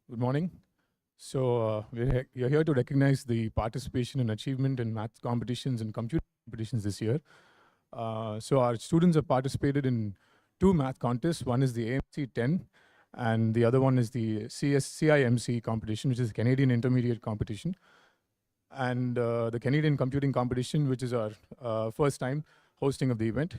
Good morning. We're here to recognize the participation and achievement in math competitions and computer competitions this year. Our students have participated in two math contests. One is the AMC 10, and the other one is the CIMC competition, which is the Canadian Intermediate Competition, and the Canadian Computing Competition, which is our first time hosting of the event.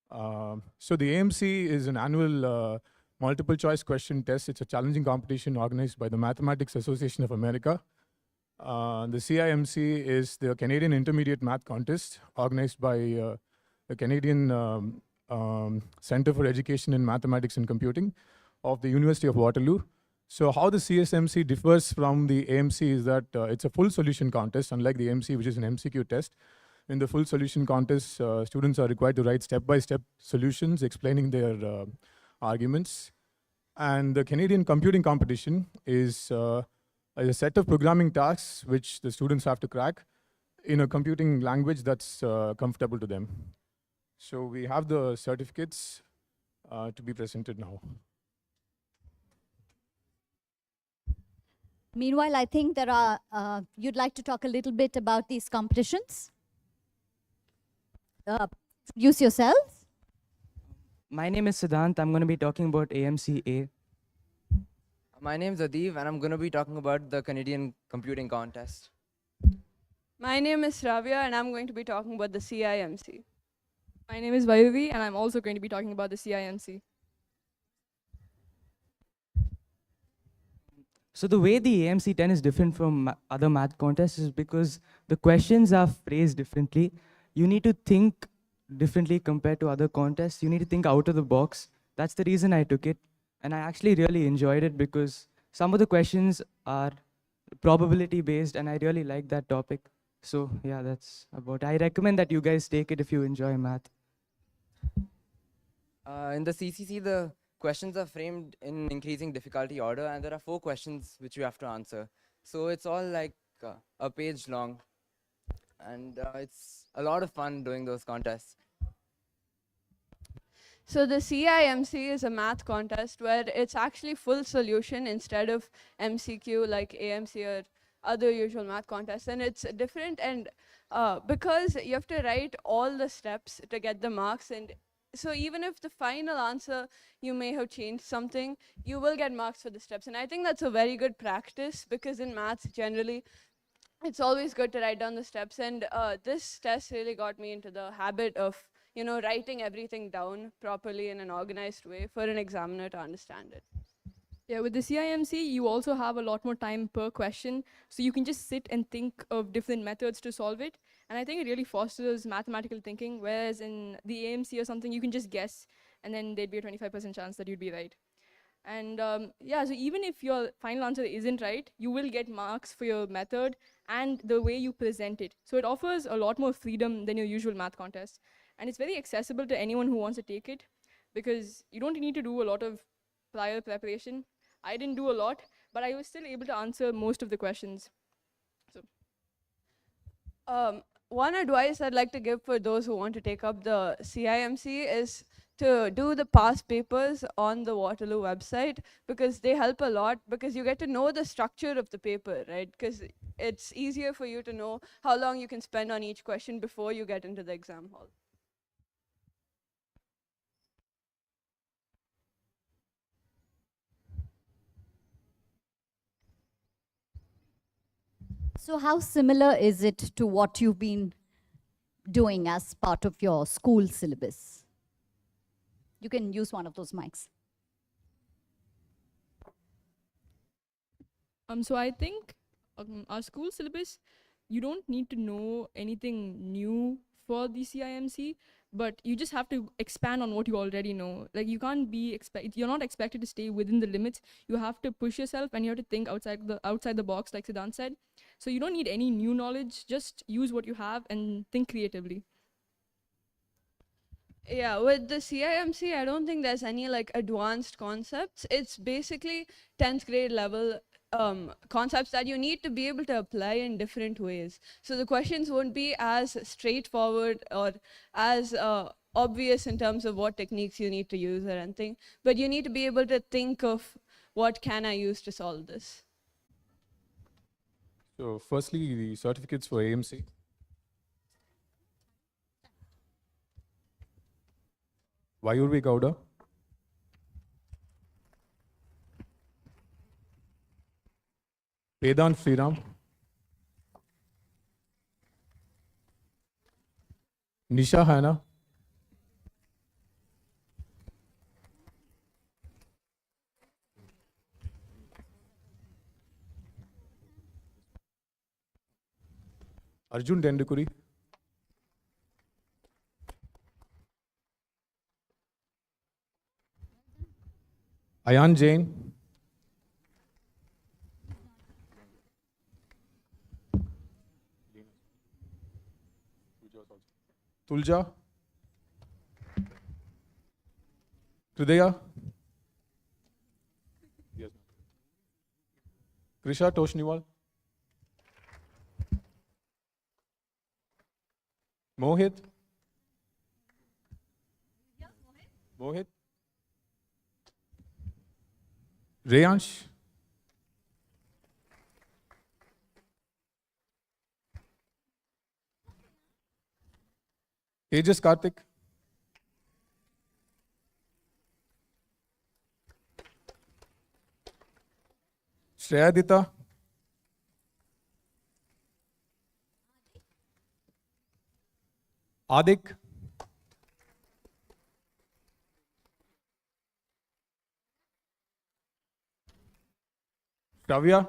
The AMC is an annual multiple choice question test. It's a challenging competition organized by the Mathematics Association of America. The CIMC is the Canadian Intermediate Math Contest organized by the Canadian Center for Education in Mathematics and Computing of the University of Waterloo. So how the CSMC differs from the AMC is that it's a full solution contest, unlike the AMC, which is an MCQ test. In the full solution contest, students are required to write step-by-step solutions explaining their arguments. And the Canadian Computing Competition is a set of programming tasks which the students have to crack in a computing language that's comfortable to them. So we have the certificates to be presented now. Meanwhile, I think there are, you'd like to talk a little bit about these competitions? Introduce yourself. My name is Siddhant. I'm going to be talking about AMCA. My name is Adiv, and I'm going to be talking about the Canadian Computing Contest. My name is Ravya, and I'm going to be talking about the CIMC. My name is Vayuvi, and I'm also going to be talking about the CIMC. So the way the AMC 10 is different from other math contests is because the questions are phrased differently. You need to think differently compared to other contests. You need to think out of the box. That's the reason I took it. And I actually really enjoyed it because some of the questions are probability based, and I really like that topic. So yeah, that's about it. I recommend that you guys take it if you enjoy math. In the CCC, the questions are framed in increasing difficulty order, and there are 4 questions which you have to answer. So it's all like a page long, and it's a lot of fun doing those contests. So the CIMC is a math contest where it's actually full solution instead of MCQ like AMC or other usual math contests. And it's different, and because you have to write all the steps to get the marks, and so even if the final answer you may have changed something, you will get marks for the steps. And I think that's a very good practice, because in maths generally it's always good to write down the steps, and this test really got me into the habit of writing everything down properly in an organized way for an examiner to understand it. Yeah, with the CIMC, you also have a lot more time per question, so you can just sit and think of different methods to solve it. And I think it really fosters mathematical thinking, whereas in the AMC or something, you can just guess, and then there'd be a 25% chance that you'd be right. And yeah, so even if your final answer isn't right, you will get marks for your method and the way you present it. So it offers a lot more freedom than your usual math contest. And it's very accessible to anyone who wants to take it, because you don't need to do a lot of prior preparation. I didn't do a lot, but I was still able to answer most of the questions. So, one advice I'd like to give for those who want to take up the CIMC is to do the past papers on the Waterloo website, because they help a lot, because you get to know the structure of the paper, right? Because it's easier for you to know how long you can spend on each question before you get into the exam hall. So how similar is it to what you've been doing as part of your school syllabus? You can use one of those mics. So I think our school syllabus, you don't need to know anything new for the CIMC, but you just have to expand on what you already know. Like, you can't be you're not expected to stay within the limits. You have to push yourself, and you have to think outside the box, like Siddhant said. So you don't need any new knowledge. Just use what you have and think creatively. Yeah, with the CIMC, I don't think there's any like advanced concepts. It's basically 10th grade level concepts that you need to be able to apply in different ways. So the questions won't be as straightforward or as obvious in terms of what techniques you need to use or anything, but you need to be able to think of what can I use to solve this? So firstly, the certificates for AMC. Vayurvi Gowda. Vedant Sriram. Nisha Hannah. Arjun Dendukuri. Ayan Jain. Tulja. Hridaya. Yes. Krisha Toshniwal. Mohit. Mohit. Reyansh. Tejas Karthik. Shreyadita. Adik. Kavya.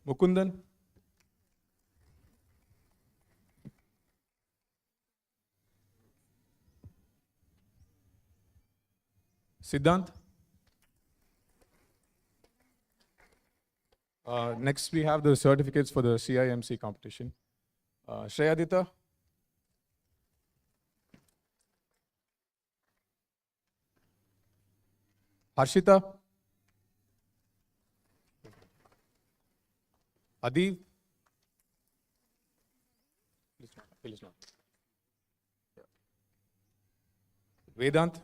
Mukundan. Siddhant. Next, we have the certificates for the CIMC competition. Shreyadita. Harshita. Adiv. Vedant.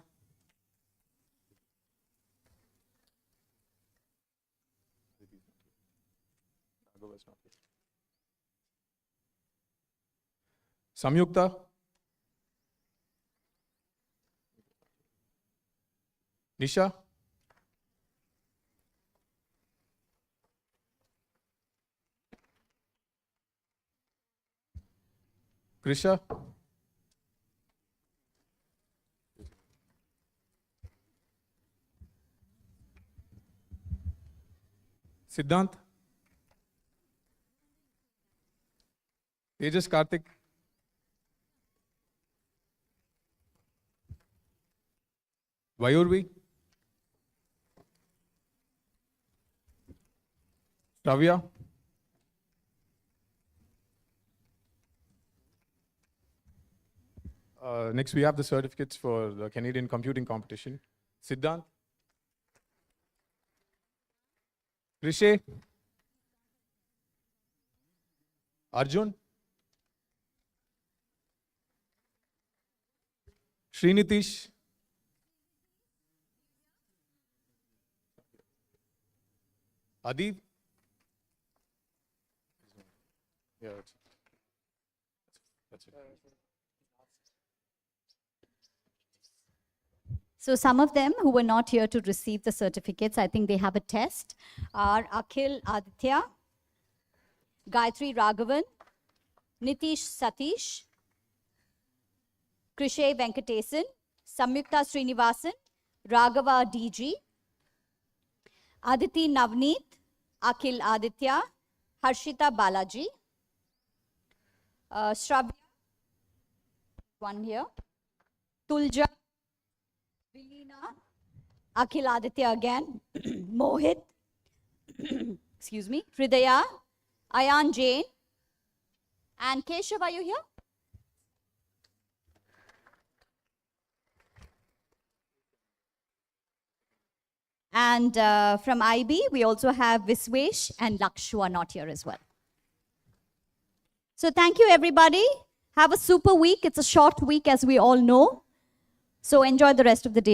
Samyukta. Nisha. Krisha. Siddhant. Tejas Karthik. Vayurvi. Tavya. Next, we have the certificates for the Canadian Computing Competition. Siddhant. Krishe. Arjun. Srinitish. Adiv. Yeah, that's it. So some of them who were not here to receive the certificates, I think they have a test, are Akhil Aditya, Gayatri Raghavan, Nitish Satish, Krishay Venkatesan, Samyukta Srinivasan, Raghava DG, Aditi Navneet, Akhil Aditya, Harshita Balaji, Shravya, one here, Tulja, Vilina, Akhil Aditya again, Mohit, excuse me, Hridaya, Ayan Jain, and Keshav, are you here? And from IB, we also have Viswesh and Laksh, who are not here as well. So thank you, everybody. Have a super week. It's a short week, as we all know. So enjoy the rest of the day.